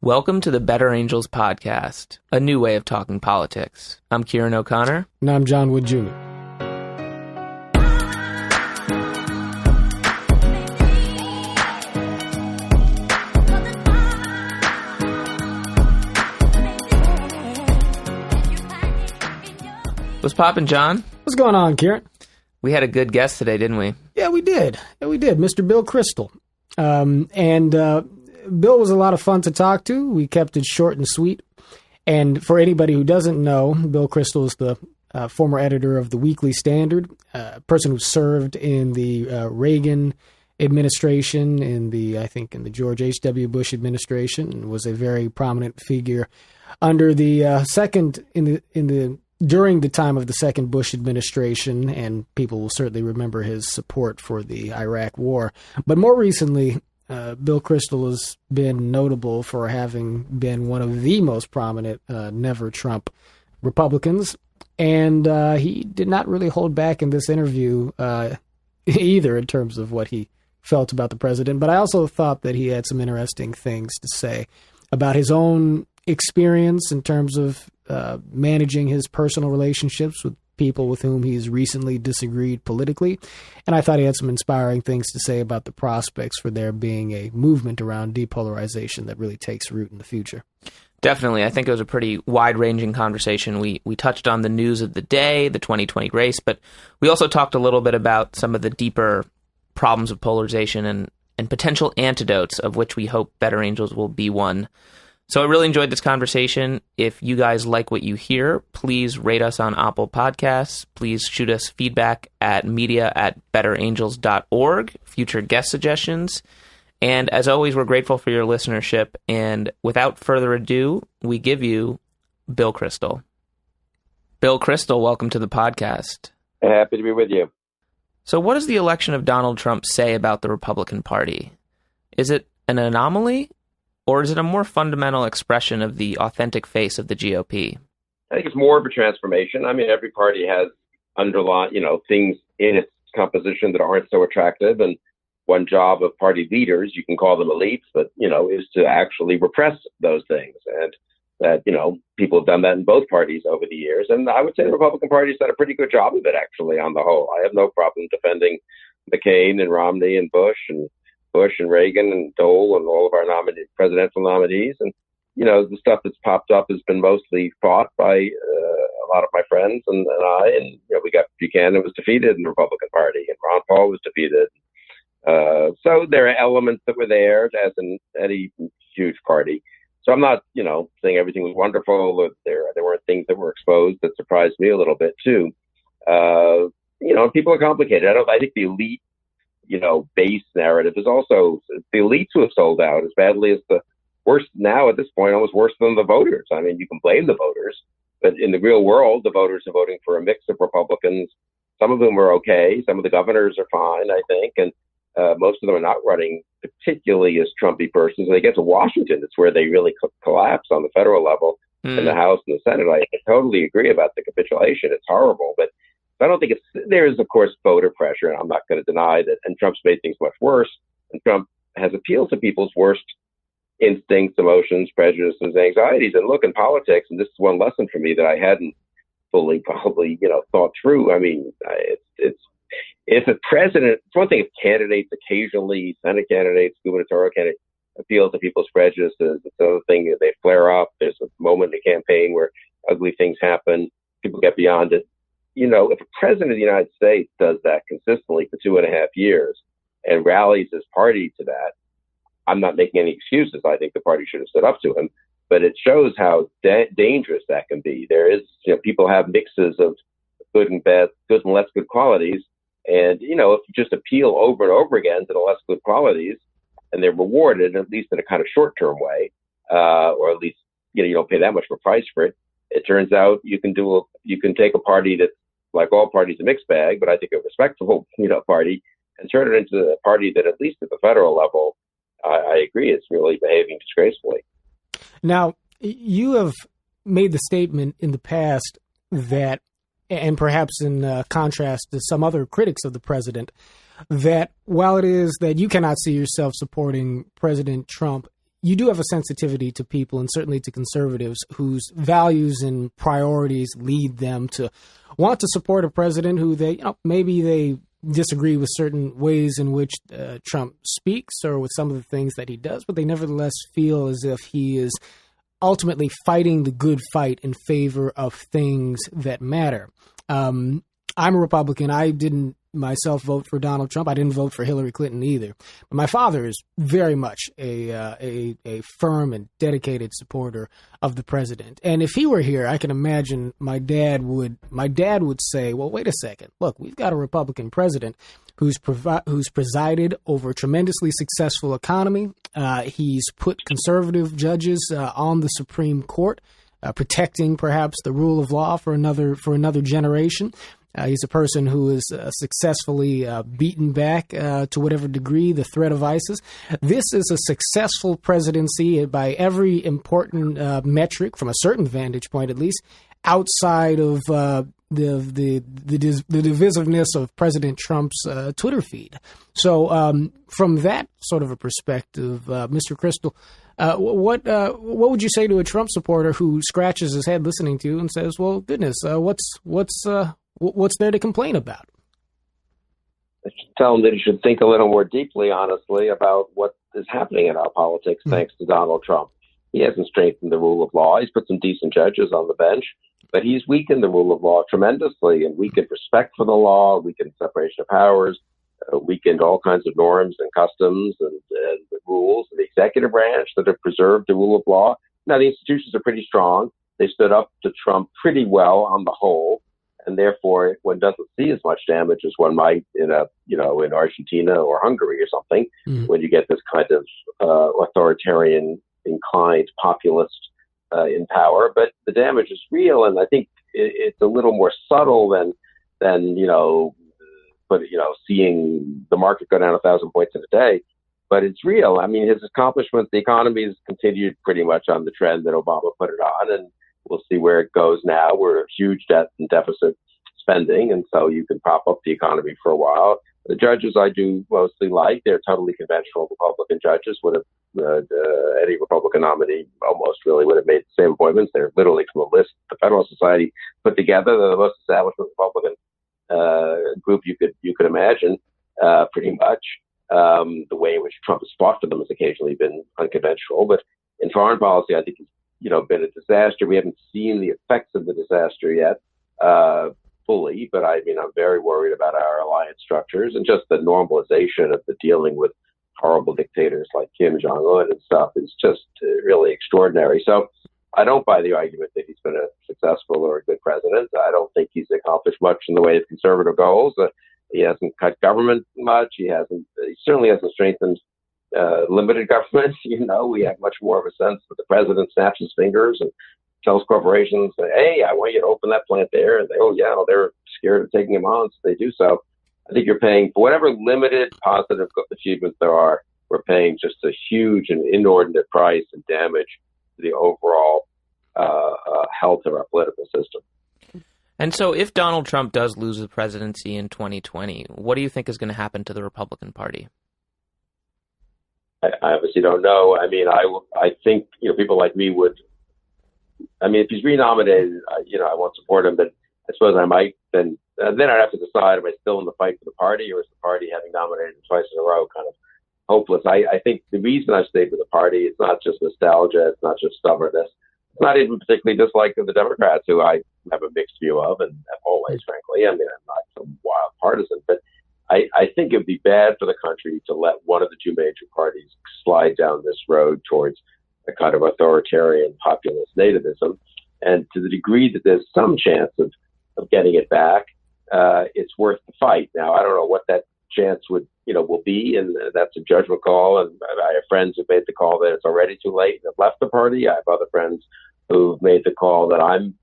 Welcome to the Better Angels podcast, a new way of talking politics. I'm Ciaran O'Connor. And I'm John Wood Jr. What's poppin', John? What's going on, Ciaran? We had a good guest today, didn't we? Yeah, we did. Mr. Bill Kristol. Bill was a lot of fun to talk to. We kept it short and sweet. And for anybody who doesn't know, Bill Kristol is the former editor of the Weekly Standard, a person who served in the Reagan administration, in the George H.W. Bush administration, and was a very prominent figure under the during the time of the second Bush administration, and people will certainly remember his support for the Iraq War. But more recently, Bill Kristol has been notable for having been one of the most prominent never-Trump Republicans, and he did not really hold back in this interview either in terms of what he felt about the president. But I also thought that he had some interesting things to say about his own experience in terms of managing his personal relationships with people with whom he's recently disagreed politically. And I thought he had some inspiring things to say about the prospects for there being a movement around depolarization that really takes root in the future. Definitely. I think it was a pretty wide-ranging conversation. We touched on the news of the day, the 2020 race, but we also talked a little bit about some of the deeper problems of polarization and potential antidotes, of which we hope Better Angels will be one. So I really enjoyed this conversation. If you guys like what you hear, please rate us on Apple Podcasts. Please shoot us feedback at media@betterangels.org, future guest suggestions. And as always, we're grateful for your listenership. And without further ado, we give you Bill Kristol. Bill Kristol, welcome to the podcast. Happy to be with you. So what does the election of Donald Trump say about the Republican Party? Is it an anomaly? Or is it a more fundamental expression of the authentic face of the GOP? I think it's more of a transformation. I mean, every party has underlying, things in its composition that aren't so attractive. And one job of party leaders, you can call them elites, but, is to actually repress those things. And that, people have done that in both parties over the years. And I would say the Republican Party's done a pretty good job of it, actually, on the whole. I have no problem defending McCain and Romney and Bush and Reagan and Dole and all of our presidential nominees. And, the stuff that's popped up has been mostly fought by a lot of my friends and I. And, we got Buchanan was defeated in the Republican Party and Ron Paul was defeated. So there are elements that were there, as in any huge party. So I'm not, saying everything was wonderful. Or there weren't things that were exposed that surprised me a little bit, too. People are complicated. I think the elite, base narrative is also the elites who have sold out as badly as the worst now at this point, almost worse than the voters. I mean, you can blame the voters, but in the real world, the voters are voting for a mix of Republicans. Some of them are okay. Some of the governors are fine, I think. And most of them are not running particularly as Trumpy persons. When they get to Washington, it's where they really collapse on the federal level in the House and the Senate. I totally agree about the capitulation. It's horrible, but I don't think there is, of course, voter pressure, and I'm not going to deny that. And Trump's made things much worse. And Trump has appealed to people's worst instincts, emotions, prejudices, anxieties. And look, in politics, and this is one lesson for me that I hadn't fully probably, thought through. I mean, it's if a president, it's one thing if candidates occasionally, Senate candidates, gubernatorial candidates, appeal to people's prejudices. It's another thing that they flare up. There's a moment in the campaign where ugly things happen. People get beyond it. If a president of the United States does that consistently for 2.5 years and rallies his party to that, I'm not making any excuses. I think the party should have stood up to him, but it shows how dangerous that can be. There is, people have mixes of good and bad, good and less good qualities. And, if you just appeal over and over again to the less good qualities and they're rewarded, at least in a kind of short-term way, or at least, you don't pay that much of a price for it. It turns out you can take a party that's, like all parties, a mixed bag, but I think a respectable, party, and turn it into a party that, at least at the federal level, I agree, is really behaving disgracefully. Now, you have made the statement in the past that, and perhaps in contrast to some other critics of the president, that while it is that you cannot see yourself supporting President Trump, you do have a sensitivity to people, and certainly to conservatives, whose values and priorities lead them to want to support a president who maybe they disagree with certain ways in which Trump speaks or with some of the things that he does, but they nevertheless feel as if he is ultimately fighting the good fight in favor of things that matter. I'm a Republican. I didn't myself vote for Donald Trump. I didn't vote for Hillary Clinton either. But my father is very much a firm and dedicated supporter of the president. And if he were here, I can imagine my dad would say, well, wait a second. Look, we've got a Republican president who's presided over a tremendously successful economy. He's put conservative judges on the Supreme Court, protecting perhaps the rule of law for another generation. He's a person who has successfully beaten back, to whatever degree, the threat of ISIS. This is a successful presidency by every important metric, from a certain vantage point at least, outside of the divisiveness of President Trump's Twitter feed. So from that sort of a perspective, Mr. Kristol, what would you say to a Trump supporter who scratches his head listening to you and says, well, goodness, what's there to complain about? I should tell him that he should think a little more deeply, honestly, about what is happening in our politics thanks to Donald Trump. He hasn't strengthened the rule of law. He's put some decent judges on the bench, but he's weakened the rule of law tremendously and weakened respect for the law, weakened separation of powers, weakened all kinds of norms and customs and the rules of the executive branch that have preserved the rule of law. Now, the institutions are pretty strong. They stood up to Trump pretty well on the whole. And therefore, one doesn't see as much damage as one might in Argentina or Hungary or something, when you get this kind of authoritarian inclined populist in power. But the damage is real, and I think it's a little more subtle than seeing the market go down 1,000 points in a day. But it's real. I mean, his accomplishments, the economy has continued pretty much on the trend that Obama put it on, and we'll see where it goes now. We're huge debt and deficit spending, and so you can prop up the economy for a while. The judges I do mostly like. They're totally conventional Republican judges. Any Republican nominee almost really would have made the same appointments. They're literally from a list the Federal Society put together. They're the most established Republican group you could imagine, pretty much. The way in which Trump has fought for them has occasionally been unconventional, but in foreign policy, I think he's been a disaster. We haven't seen the effects of the disaster yet fully, but I mean, I'm very worried about our alliance structures and just the normalization of the dealing with horrible dictators like Kim Jong-un and stuff is just really extraordinary. So I don't buy the argument that he's been a successful or a good president. I don't think he's accomplished much in the way of conservative goals. He hasn't cut government much. He certainly hasn't strengthened limited government. We have much more of a sense that the president snaps his fingers and tells corporations, hey, I want you to open that plant there. And they're scared of taking him on, so they do so. I think you're paying for whatever limited positive achievements there are. We're paying just a huge and inordinate price and damage to the overall health of our political system. And so if Donald Trump does lose the presidency in 2020, what do you think is going to happen to the Republican Party? I obviously don't know. I mean, I think, people like me would, if he's renominated, I won't support him, but I suppose I might. Then I'd have to decide, am I still in the fight for the party, or is the party, having nominated him twice in a row, kind of hopeless? I think the reason I've stayed with the party, it's not just nostalgia, it's not just stubbornness. It's not even particularly dislike of the Democrats, who I have a mixed view of, and have always, frankly. I mean, I'm not some wild partisan, but I think it would be bad for the country to let one of the two major parties slide down this road towards a kind of authoritarian populist nativism. And to the degree that there's some chance of getting it back, it's worth the fight. Now, I don't know what that chance will be, and that's a judgment call. And I have friends who've made the call that it's already too late and have left the party. I have other friends who've made the call that I'm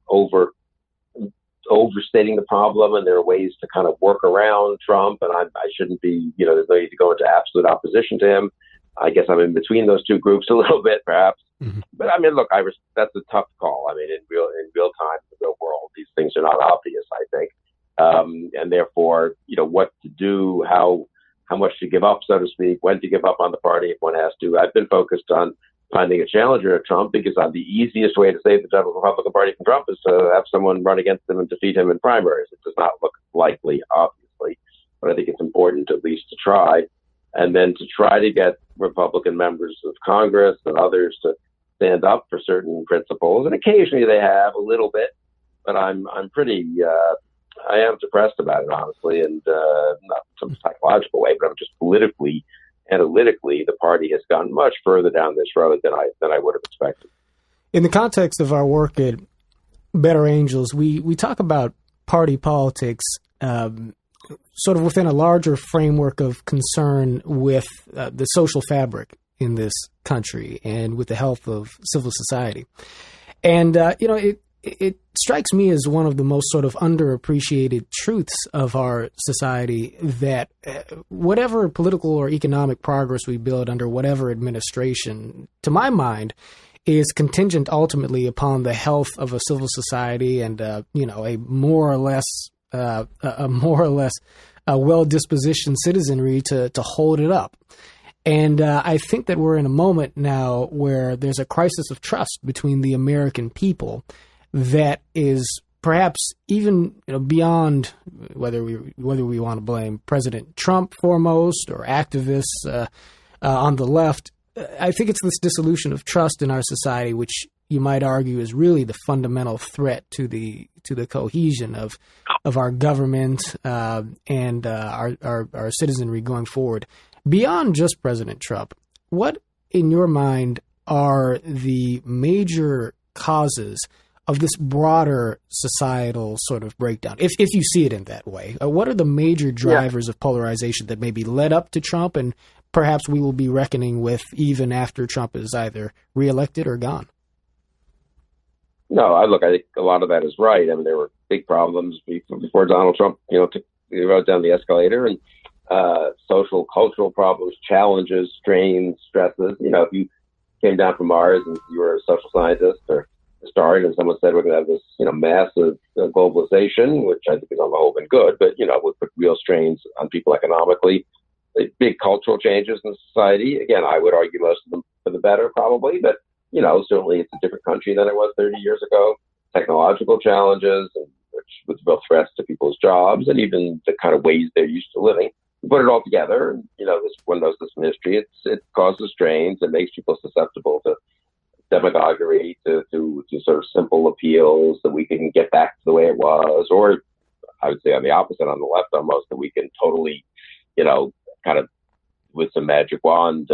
overstating the problem, and there are ways to kind of work around Trump, and I shouldn't be, there's no need to go into absolute opposition to him. I guess I'm in between those two groups a little bit, perhaps. Mm-hmm. But I mean, look, that's a tough call. I mean, in real time, in the real world, these things are not obvious, I think. And therefore, what to do, how much to give up, so to speak, when to give up on the party if one has to. I've been focused on finding a challenger to Trump, because the easiest way to save the Republican Party from Trump is to have someone run against him and defeat him in primaries. It does not look likely, obviously, but I think it's important at least to try, and then to try to get Republican members of Congress and others to stand up for certain principles. And occasionally they have a little bit, but I'm pretty, I am depressed about it, honestly, and not in some psychological way, but I'm just politically, analytically, the party has gone much further down this road than I would have expected. In the context of our work at Better Angels, we talk about party politics sort of within a larger framework of concern with the social fabric in this country and with the health of civil society. And, it strikes me as one of the most sort of underappreciated truths of our society that whatever political or economic progress we build under whatever administration, to my mind, is contingent ultimately upon the health of a civil society and, a more or less well-dispositioned citizenry to hold it up. And I think that we're in a moment now where there's a crisis of trust between the American people that is perhaps even beyond whether we want to blame President Trump foremost or activists on the left. I think it's this dissolution of trust in our society, which you might argue is really the fundamental threat to the cohesion of our government and our citizenry going forward. Beyond just President Trump, what in your mind are the major causes of this broader societal sort of breakdown, if you see it in that way? What are the major drivers of polarization that maybe led up to Trump and perhaps we will be reckoning with even after Trump is either reelected or gone? No, I think a lot of that is right. I mean, there were big problems before Donald Trump, rode down the escalator, and social, cultural problems, challenges, strains, stresses. If you came down from Mars and you were a social scientist or historian and someone said we're going to have this, massive globalization, which I think is on the whole been good, but, would put real strains on people economically, big cultural changes in society. Again, I would argue most of them for the better, probably, but, certainly it's a different country than it was 30 years ago. Technological challenges, which was real threats to people's jobs and even the kind of ways they're used to living. You put it all together, and, one knows this from history, it causes strains. It makes people susceptible to demagoguery, to sort of simple appeals that we can get back to the way it was, or I would say on the opposite, on the left almost, that we can totally, kind of with some magic wand,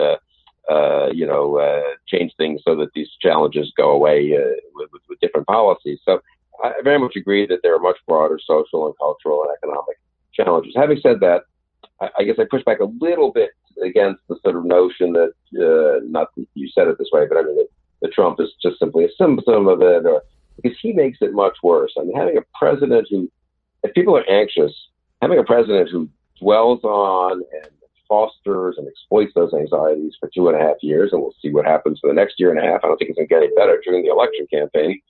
change things so that these challenges go away with different policies. So I very much agree that there are much broader social and cultural and economic challenges. Having said that, I guess I push back a little bit against the sort of notion that, not that you said it this way, but I mean that Trump is just simply a symptom of it, or because he makes it much worse. I mean, having a president who, if people are anxious, having a president who dwells on and fosters and exploits those anxieties for 2.5 years, and we'll see what happens for the next year and a half. I don't think it's going to get any better during the election campaign.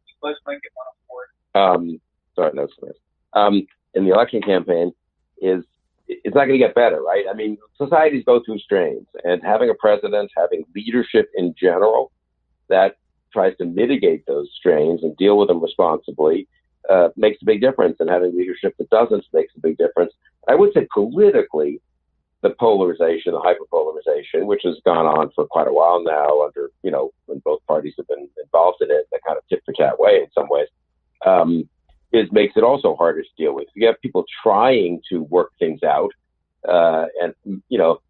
In the election campaign it's not going to get better, right? I mean, societies go through strains, and having a president, having leadership in general that tries to mitigate those strains and deal with them responsibly makes a big difference, and having leadership that doesn't makes a big difference. I would say politically, the polarization, the hyperpolarization, which has gone on for quite a while now under, when both parties have been involved in it, that kind of tit-for-tat way in some ways, makes it also harder to deal with. You have people trying to work things out, and,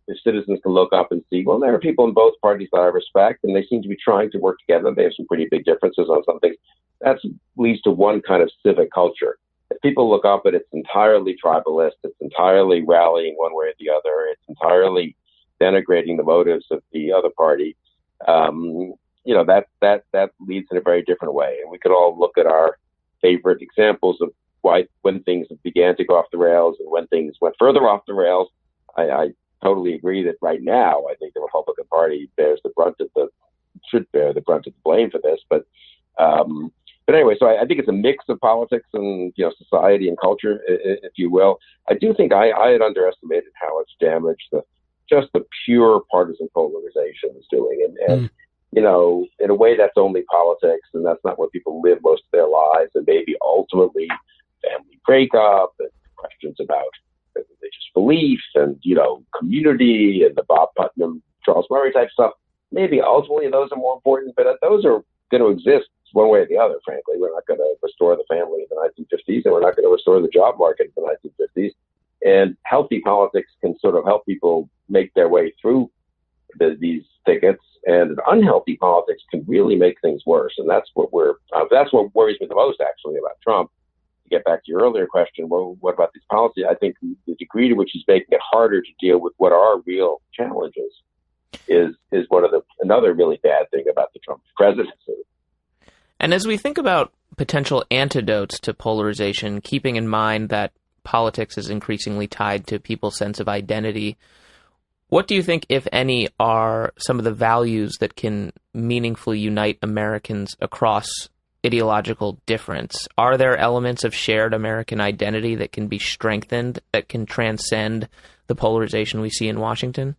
if citizens can look up and see, well, there are people in both parties that I respect, and they seem to be trying to work together. They have some pretty big differences on some things. That leads to one kind of civic culture. If people look up and it's entirely tribalist, it's entirely rallying one way or the other, it's entirely denigrating the motives of the other party, that leads in a very different way. And we could all look at our favorite examples of when things began to go off the rails and when things went further off the rails. I totally agree that right now, I think the Republican Party should bear the brunt of the blame for this. But anyway, so I think it's a mix of politics and, society and culture, if you will. I do think I had underestimated how much damage the pure partisan polarization is doing. And in a way that's only politics, and that's not where people live most of their lives, and maybe ultimately family breakup and questions about religious belief and, community and the Bob Putnam, Charles Murray type stuff. Maybe ultimately those are more important, but those are going to exist one way or the other, frankly. We're not going to restore the family in the 1950s, and we're not going to restore the job market in the 1950s. And healthy politics can sort of help people make their way through these thickets, and unhealthy politics can really make things worse. And that's what worries me the most, actually, about Trump. To get back to your earlier question, well, what about these policies? I think the degree to which he's making it harder to deal with what are real challenges is another really bad thing about the Trump presidency. And as we think about potential antidotes to polarization, keeping in mind that politics is increasingly tied to people's sense of identity, what do you think, if any, are some of the values that can meaningfully unite Americans across ideological difference? Are there elements of shared American identity that can be strengthened, that can transcend the polarization we see in Washington?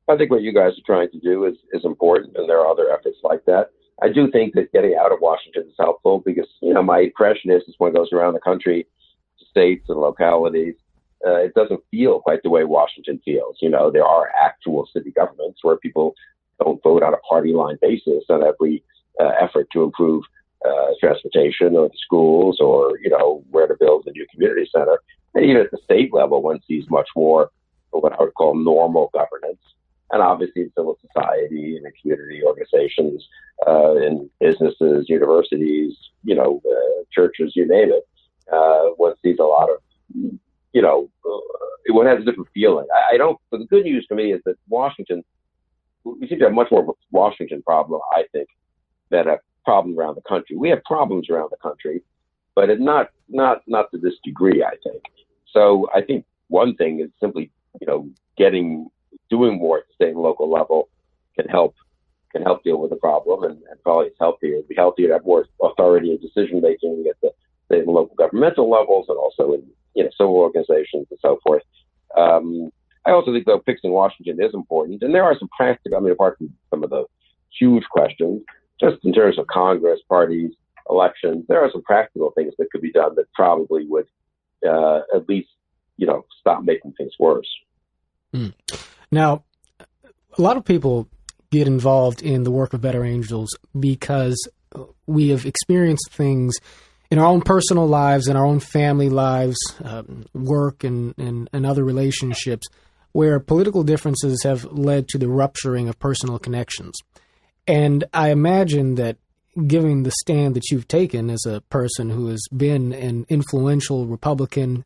I think what you guys are trying to do is important, and there are other efforts like that. I do think that getting out of Washington is helpful because, my impression is one goes around the country, states and localities, it doesn't feel quite the way Washington feels. There are actual city governments where people don't vote on a party line basis on every effort to improve transportation or the schools or, where to build a new community center. And even at the state level, one sees much more of what I would call normal governance. And obviously in civil society and in community organizations, in businesses, universities, churches, you name it. One sees a lot of, one has a different feeling. But the good news for me is that Washington, we seem to have much more of a Washington problem, I think, than a problem around the country. We have problems around the country, but it's not to this degree, I think. So I think one thing is simply, doing more at the state and local level can help deal with the problem, and probably it'd be healthier to have more authority and decision making at the state and local governmental levels, and also in civil organizations and so forth. I also think, though, fixing Washington is important, and there are some practical. Apart from some of the huge questions, just in terms of Congress, parties, elections, there are some practical things that could be done that probably would at least stop making things worse. Mm. Now, a lot of people get involved in the work of Better Angels because we have experienced things in our own personal lives, in our own family lives, work and other relationships, where political differences have led to the rupturing of personal connections. And I imagine that given the stand that you've taken as a person who has been an influential Republican,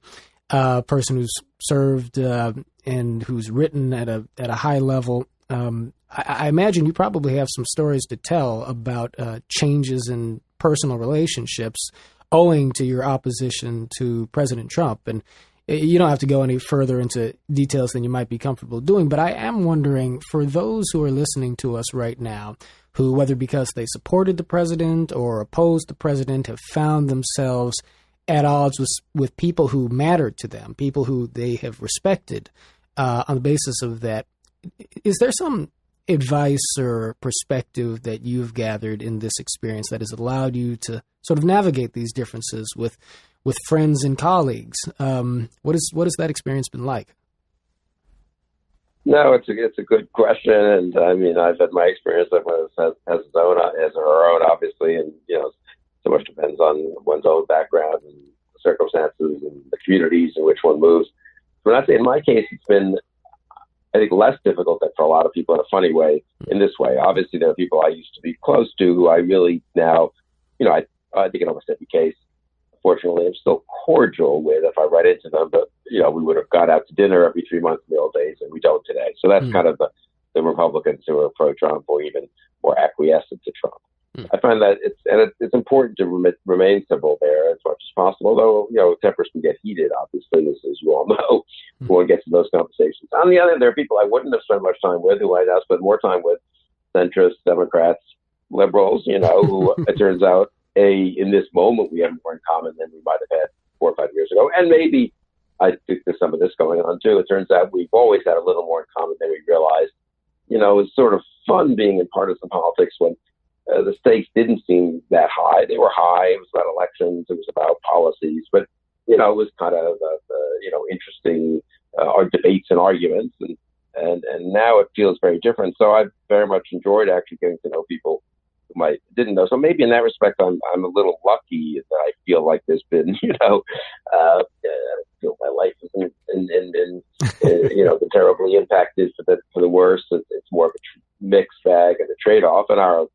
person who's served and who's written at a high level, I imagine you probably have some stories to tell about changes in personal relationships owing to your opposition to President Trump. And you don't have to go any further into details than you might be comfortable doing, but I am wondering, for those who are listening to us right now, who, whether because they supported the president or opposed the president, have found themselves at odds with people who mattered to them, people who they have respected, on the basis of that, is there some advice or perspective that you've gathered in this experience that has allowed you to sort of navigate these differences with friends and colleagues? What has that experience been like? No, it's a good question, and I've had my experience that has her own, obviously, and so much depends on one's own background and circumstances and the communities in which one moves. But I'd say in my case, it's been, I think, less difficult than for a lot of people in a funny way, in this way. Obviously, there are people I used to be close to who I really now, I think in almost every case, fortunately, I'm still cordial with if I run into them, but, we would have gone out to dinner every 3 months in the old days, and we don't today. So that's kind of the Republicans who are pro-Trump or even more acquiescent to Trump. I find that it's important to remain civil there as much as possible, though, tempers can get heated, obviously, as you all know, when one gets in those conversations. On the other hand, there are people I wouldn't have spent much time with who I now spend more time with, centrists, Democrats, liberals, who it turns out, in this moment, we have more in common than we might have had 4 or 5 years ago. And maybe I think there's some of this going on, too. It turns out we've always had a little more in common than we realized. it was sort of fun being in partisan politics when the stakes didn't seem that high. They were high. It was about elections. It was about policies. But, it was kind of, interesting debates and arguments. And now it feels very different. So I've very much enjoyed actually getting to know people whom I didn't know. So maybe in that respect, I'm a little lucky that I feel like there's been, I feel my life isn't been terribly impacted for the worse. It's more of a mixed bag and a trade-off. And our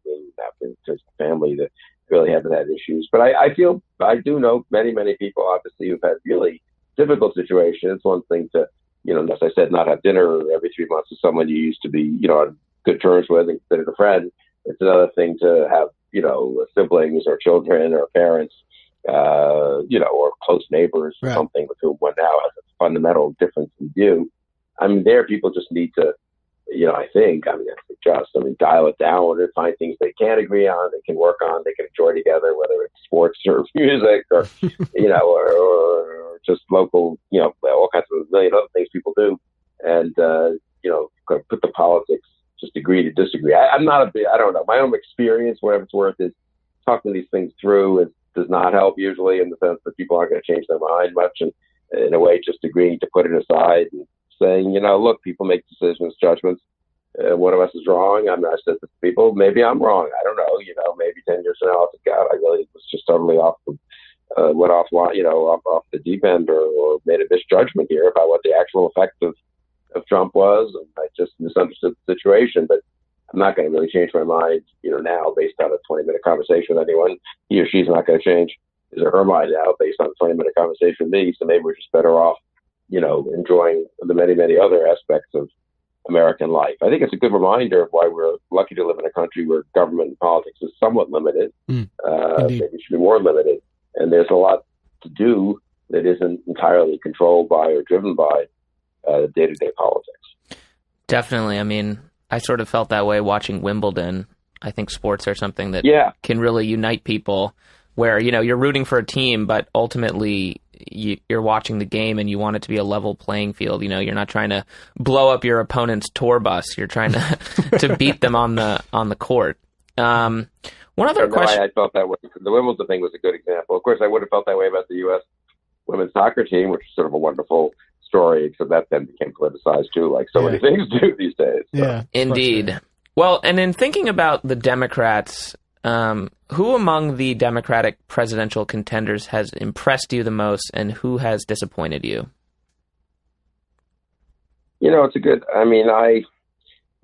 family that really haven't had issues. But I feel I do know many, many people, obviously, who've had really difficult situations. It's one thing to, as I said, not have dinner every 3 months with someone you used to be, on good terms with and considered a friend. It's another thing to have, siblings or children or parents, or close neighbors or something with whom one now has a fundamental difference in view. I mean, there people just need to, dial it down and find things they can agree on, they can work on, they can enjoy together, whether it's sports or music or, or just local, all kinds of a million other things people do. And, put the politics, just agree to disagree. I'm not I don't know. My own experience, whatever it's worth, is talking these things through. It does not help usually in the sense that people aren't going to change their mind much. And in a way, just agreeing to put it aside and saying, look, people make decisions, judgments. One of us is wrong. I said to people, maybe I'm wrong. I don't know. Maybe 10 years from now, God, I really was just totally off the deep end or made a misjudgment here about what the actual effect of Trump was. And I just misunderstood the situation. But I'm not going to really change my mind, now based on a 20-minute conversation with anyone. He or she's not going to change his or her mind now based on a 20-minute conversation with me. So maybe we're just better off, enjoying the many, many other aspects of American life. I think it's a good reminder of why we're lucky to live in a country where government and politics is somewhat limited. Maybe it should be more limited. And there's a lot to do that isn't entirely controlled by or driven by day-to-day politics. Definitely. I mean, I sort of felt that way watching Wimbledon. I think sports are something that can really unite people where, you're rooting for a team, but ultimately you're watching the game and you want it to be a level playing field. You're not trying to blow up your opponent's tour bus. You're trying to beat them on the court. One other question. I felt that way. The Wimbledon thing was a good example. Of course, I would have felt that way about the U.S. women's soccer team, which is sort of a wonderful story, except that then became politicized too, like so many things do these days. So. Yeah, indeed. Well, and in thinking about the Democrats, who among the Democratic presidential contenders has impressed you the most, and who has disappointed you? It's a good. I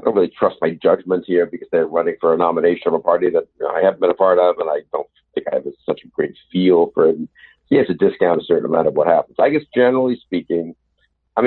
don't really trust my judgment here because they're running for a nomination of a party that I haven't been a part of, and I don't think I have such a great feel for it. You have to discount a certain amount of what happens. I guess generally speaking,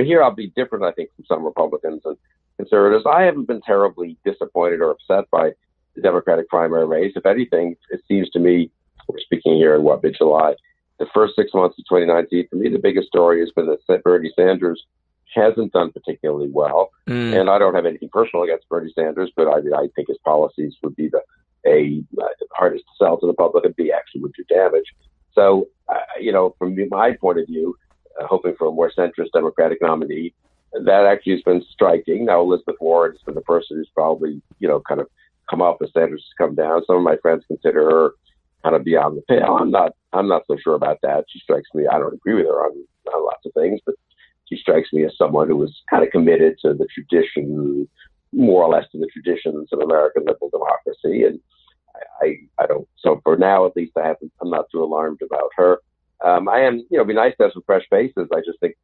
here I'll be different, I think, from some Republicans and conservatives. I haven't been terribly disappointed or upset by the Democratic primary race. If anything, it seems to me, we're speaking here in mid-July, the first 6 months of 2019, for me, the biggest story has been that Bernie Sanders hasn't done particularly well. And I don't have anything personal against Bernie Sanders, but I think his policies would be the hardest to sell to the public and B, actually would do damage. So, from my point of view, hoping for a more centrist Democratic nominee, that actually has been striking. Now, Elizabeth Warren has been the person who's probably, kind of come up as Sanders has come down. Some of my friends consider her kind of beyond the pale. I'm not so sure about that. She strikes me, I don't agree with her on lots of things, but she strikes me as someone who was kind of committed to the tradition, more or less to the traditions of American liberal democracy. And I don't, so for now, at least I'm not too alarmed about her. I am, it'd be nice to have some fresh faces. I just think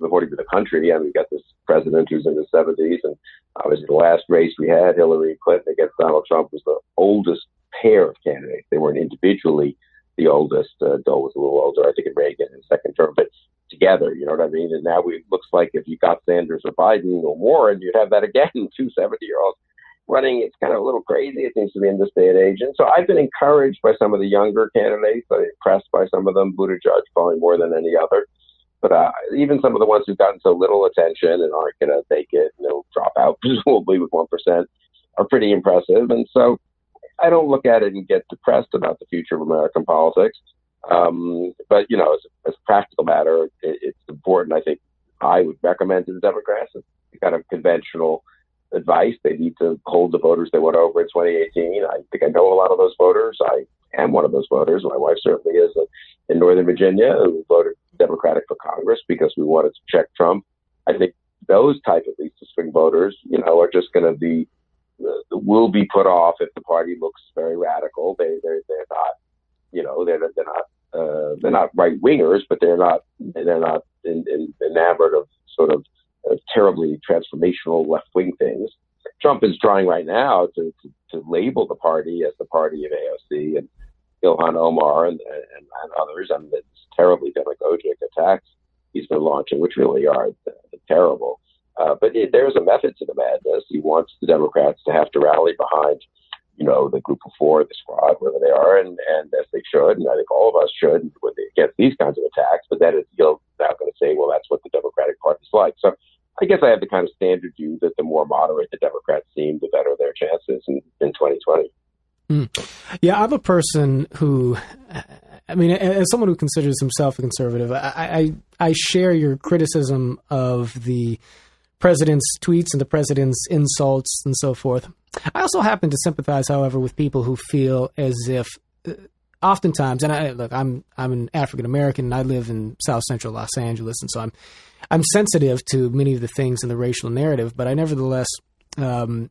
according to the country, we've got this president who's in his 70s, and obviously the last race we had, Hillary Clinton against Donald Trump, was the oldest pair of candidates. They weren't individually the oldest. Dole was a little older, I think, in Reagan in second term, but together, you know what I mean? And now it looks like if you got Sanders or Biden or Warren, you'd have that again, two 70-year-olds running. It's kind of a little crazy, it seems to be, in this day and age. And so I've been encouraged by some of the younger candidates. I'm impressed by some of them, Buttigieg probably more than any other. But even some of the ones who've gotten so little attention and aren't going to make it, and they'll drop out presumably with 1%, are pretty impressive. And so I don't look at it and get depressed about the future of American politics. But, as a practical matter, it's important. I think I would recommend to the Democrats a kind of conventional advice. They need to hold the voters they won over in 2018. I think I know a lot of those voters. I am one of those voters. My wife certainly is in Northern Virginia, who voted Democratic for Congress because we wanted to check Trump. I think those type of least swing voters, are just going to be will be put off if the party looks very radical. They're not they're not right wingers, but they're not enamored of sort of terribly transformational left wing things. Trump is trying right now to label the party as the party of AOC and Ilhan Omar and others. I mean, it's terribly demagogic attacks he's been launching, which really are terrible. But there's a method to the madness. He wants the Democrats to have to rally behind, the group of four, the squad, wherever they are, and as they should, and I think all of us should, when they against these kinds of attacks. But then he'll now going to say, well, that's what the Democratic Party is like. So I guess I have the kind of standard view that the more moderate the Democrats seem, the better their chances in 2020. Yeah, I'm a person who, as someone who considers himself a conservative, I share your criticism of the president's tweets and the president's insults and so forth. I also happen to sympathize, however, with people who feel as if oftentimes, and I'm an African American and I live in South Central Los Angeles, and so I'm sensitive to many of the things in the racial narrative, but I nevertheless I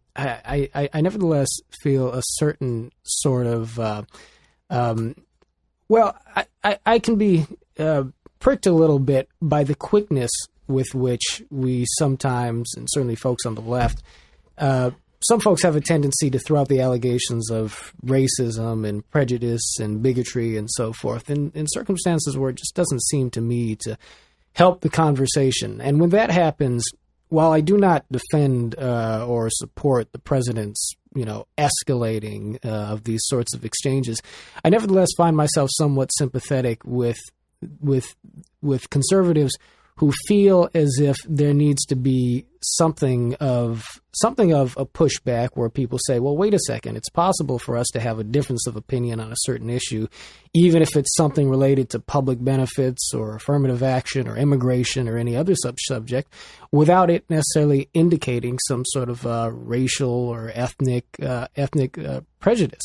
nevertheless feel a certain sort of I can be pricked a little bit by the quickness with which we sometimes, and certainly folks on the left, some folks have a tendency to throw out the allegations of racism and prejudice and bigotry and so forth in circumstances where it just doesn't seem to me to help the conversation. And when that happens, while I do not defend or support the president's, escalating of these sorts of exchanges, I nevertheless find myself somewhat sympathetic with conservatives who feel as if there needs to be something of a pushback where people say, well, wait a second, it's possible for us to have a difference of opinion on a certain issue, even if it's something related to public benefits or affirmative action or immigration or any other such subject, without it necessarily indicating some sort of racial or ethnic prejudice.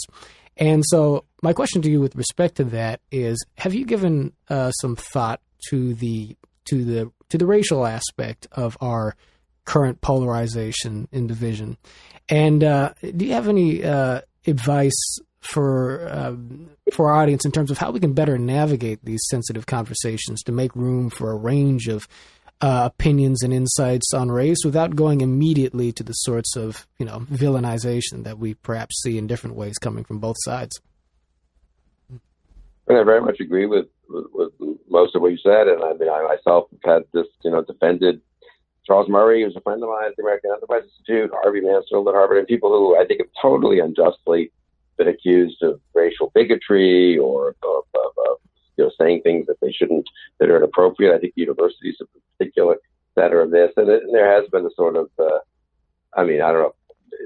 And so my question to you with respect to that is, have you given some thought to the racial aspect of our current polarization and division? And do you have any advice for our audience in terms of how we can better navigate these sensitive conversations to make room for a range of opinions and insights on race without going immediately to the sorts of villainization that we perhaps see in different ways coming from both sides? And I very much agree with most of what you said. And I mean, I myself have had this, defended Charles Murray, who's a friend of mine at the American Enterprise Institute, Harvey Mansfield at Harvard, and people who I think have totally unjustly been accused of racial bigotry or of saying things that they shouldn't, that are inappropriate. I think universities in particular that are of this. And there has been a sort of, I don't know,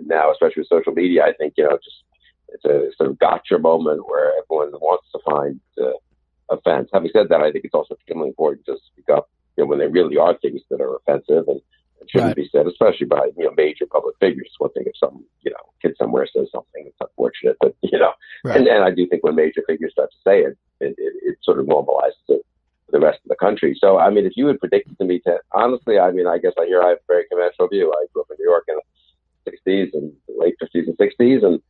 now, especially with social media, I think, it's a sort of gotcha moment where everyone wants to find offense. Having said that, I think it's also extremely important to speak up when there really are things that are offensive and shouldn't be said, especially by major public figures. One thing if some kid somewhere says something, it's unfortunate, but and I do think when major figures start to say it, it sort of normalizes it for the rest of the country. So I mean, if you had predicted to me, honestly, I guess I have a very conventional view. I grew up in New York in the 60s and late 50s and 60s, and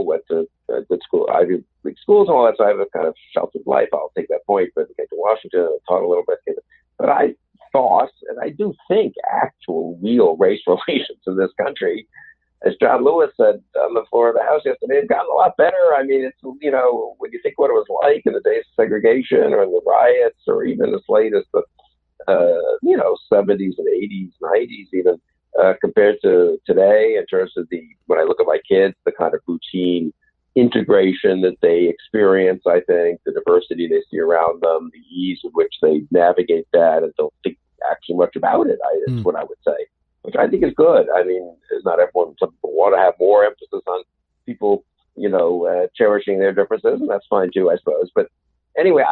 went to good school, Ivy League schools and all that, so I have a kind of sheltered life. I'll take that point, but came to Washington and taught a little bit. But I thought, and I do think, actual real race relations in this country, as John Lewis said on the floor of the House yesterday, have gotten a lot better. I mean, it's, when you think what it was like in the days of segregation or in the riots or even as late as the, 70s and 80s, 90s even, compared to today, in terms of when I look at my kids, the kind of routine integration that they experience, I think, the diversity they see around them, the ease with which they navigate that and don't think actually much about it, is what I would say, which I think is good. I mean, not everyone, some people want to have more emphasis on people, cherishing their differences, and that's fine too, I suppose. But anyway,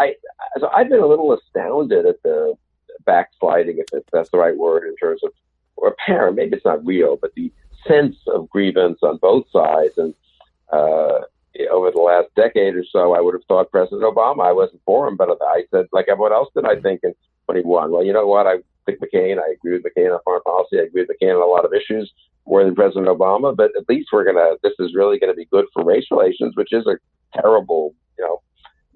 so I've been a little astounded at the backsliding, if that's the right word, in terms of, or apparent, maybe it's not real, but the sense of grievance on both sides. And over the last decade or so, I would have thought President Obama, I wasn't for him, but I said, like everyone else did, I think, in 21. Well, you know what? I think McCain, I agree with McCain on foreign policy. I agree with McCain on a lot of issues more than President Obama, but at least this is really going to be good for race relations, which is a terrible,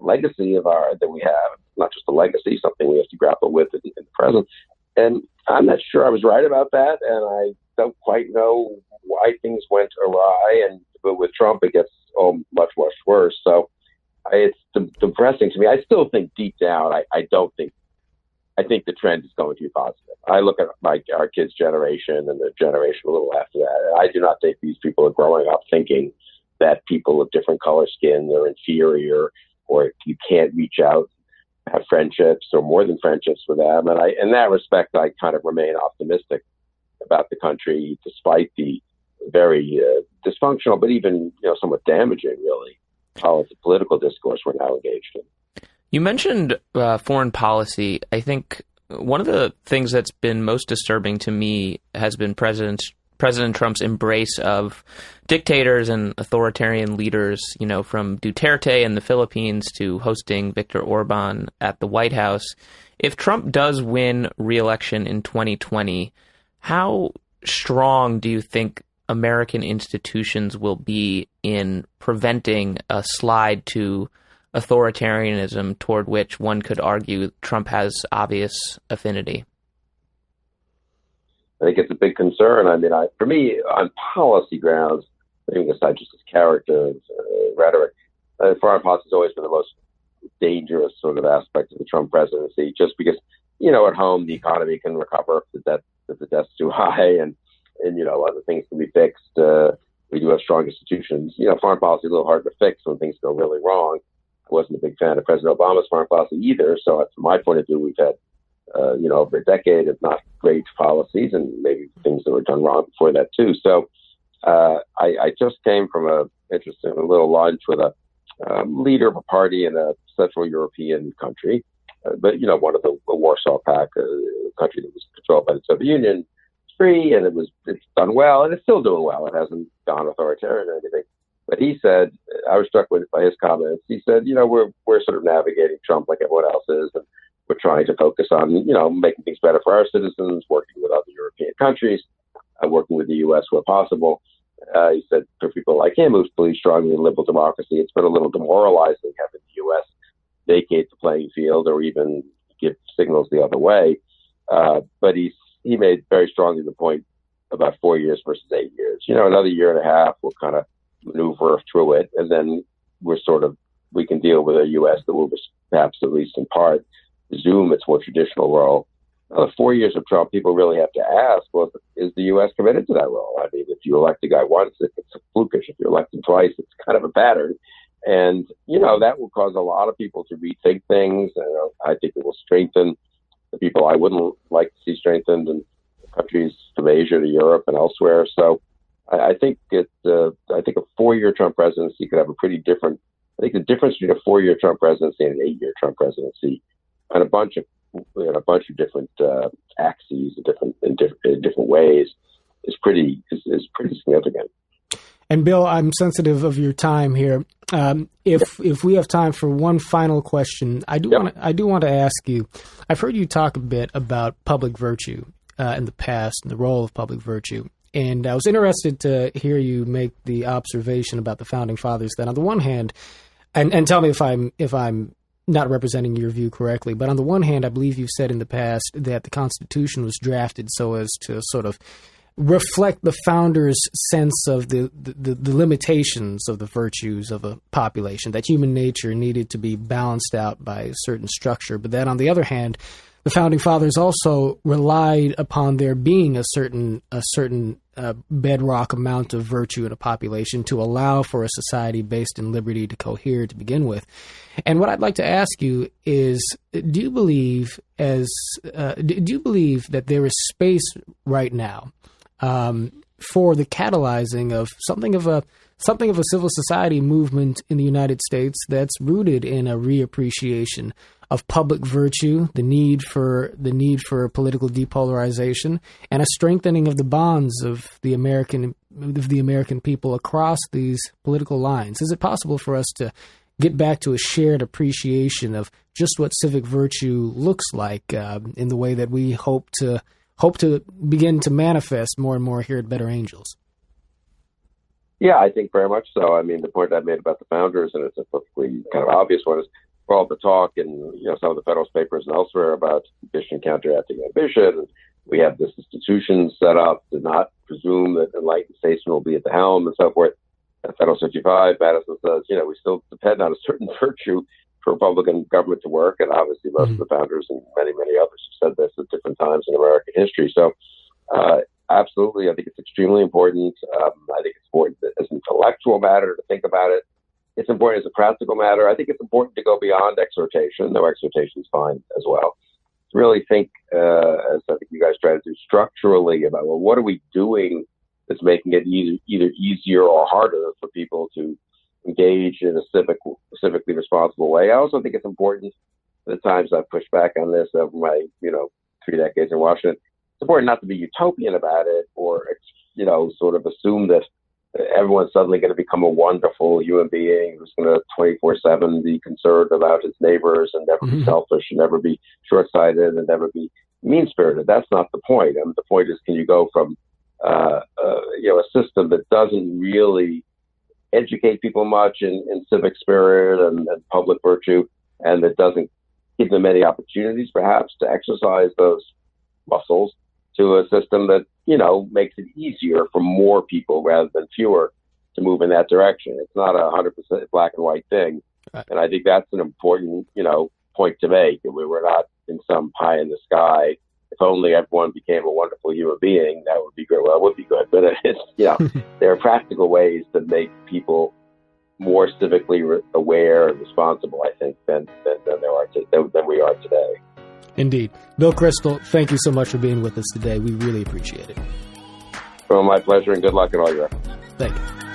legacy that we have. Not just a legacy, something we have to grapple with in the present. And I'm not sure I was right about that, and I don't quite know why things went awry. But with Trump, it gets much worse. So it's depressing to me. I still think deep down, I think the trend is going to be positive. I look at our kids' generation and the generation a little after that. I do not think these people are growing up thinking that people of different color skin are inferior, or you can't reach out, have friendships or more than friendships with them. And in that respect, I kind of remain optimistic about the country, despite the very dysfunctional, but even somewhat damaging, really, political discourse we're now engaged in. You mentioned foreign policy. I think one of the things that's been most disturbing to me has been President Trump's embrace of dictators and authoritarian leaders, from Duterte in the Philippines to hosting Viktor Orban at the White House. If Trump does win re-election in 2020, how strong do you think American institutions will be in preventing a slide to authoritarianism toward which one could argue Trump has obvious affinity? I think it's a big concern. I mean, for me, on policy grounds, leaving aside just his character and rhetoric, foreign policy has always been the most dangerous sort of aspect of the Trump presidency, just because, at home, the economy can recover if the debt's too high and other things can be fixed. We do have strong institutions. Foreign policy is a little hard to fix when things go really wrong. I wasn't a big fan of President Obama's foreign policy either. So from my point of view, we've had, over a decade of not great policies and maybe things that were done wrong before that too. So I just came from a little lunch with a leader of a party in a Central European country, but one of the Warsaw Pact, a country that was controlled by the Soviet Union, free, and it's done well, and it's still doing well. It hasn't gone authoritarian or anything. But he said, I was struck by his comments. He said, we're sort of navigating Trump like everyone else is, and we're trying to focus on, making things better for our citizens, working with other European countries, working with the U.S. where possible. He said, for people like him who believe strongly in liberal democracy, it's been a little demoralizing having the U.S. vacate the playing field or even give signals the other way. But he made very strongly the point about 4 years versus 8 years. Another year and a half, we'll kind of maneuver through it, and then we can deal with a U.S. that will perhaps, at least in part, resume its more traditional role. Now, the 4 years of Trump, people really have to ask, well, is the U.S. committed to that role? I mean, if you elect a guy once, it's flukish. If you elect him twice, it's kind of a pattern. And, that will cause a lot of people to rethink things. And I think it will strengthen the people I wouldn't like to see strengthened in countries from Asia to Europe and elsewhere. So I think a 4-year Trump presidency could have a pretty different. I think the difference between a 4-year Trump presidency and an 8-year Trump presidency, and a bunch of different axes, in different ways, is pretty significant. And Bill, I'm sensitive of your time here. If we have time for one final question, I do want to ask you. I've heard you talk a bit about public virtue in the past and the role of public virtue, and I was interested to hear you make the observation about the founding fathers. That on the one hand, and tell me if I'm not representing your view correctly, but on the one hand, I believe you've said in the past that the Constitution was drafted so as to sort of reflect the founders' sense of the limitations of the virtues of a population, that human nature needed to be balanced out by a certain structure. But then on the other hand, the founding fathers also relied upon there being a certain bedrock amount of virtue in a population to allow for a society based in liberty to cohere to begin with. And what I'd like to ask you is, do you believe that there is space right now for the catalyzing of something of a civil society movement in the United States that's rooted in a reappreciation of public virtue, the need for political depolarization, and a strengthening of the bonds of the American the American people across these political lines? Is it possible for us to get back to a shared appreciation of just what civic virtue looks like in the way that we hope to begin to manifest more and more here at Better Angels? Yeah, I think very much so. I mean, the point I made about the founders, and it's a perfectly kind of obvious one, is for all the talk and some of the Federalist Papers and elsewhere about ambition counteracting ambition. And we have this institution set up to not presume that enlightened statesmen will be at the helm and so forth. At Federalist 55, Madison says, we still depend on a certain virtue for Republican government to work. And obviously most of the founders and many, many others have said this at different times in American history. So absolutely, I think it's extremely important. I think it's important as an intellectual matter to think about it. It's important as a practical matter. I think it's important to go beyond exhortation, though exhortation is fine as well. To really think, as I think you guys try to do, structurally about, well, what are we doing that's making it either easier or harder for people to engage in a civically responsible way. I also think it's important, the times I've pushed back on this over my, 3 decades in Washington, it's important not to be utopian about it or, sort of assume that everyone's suddenly going to become a wonderful human being who's going to 24/7 be concerned about his neighbors and never be selfish and never be short-sighted and never be mean-spirited. That's not the point. I mean, the point is, can you go from a system that doesn't really educate people much in civic spirit and public virtue, and that doesn't give them any opportunities perhaps to exercise those muscles, to a system that, makes it easier for more people rather than fewer to move in that direction. It's not a 100% black and white thing. Right. And I think that's an important, point to make. We were not in some pie in the sky. If only everyone became a wonderful human being, that would be good. Well, it would be good, but it's, there are practical ways to make people more civically aware and responsible, I think, than we are today. Indeed. Bill Kristol, thank you so much for being with us today. We really appreciate it. Well, my pleasure, and good luck in all your efforts. Thank you.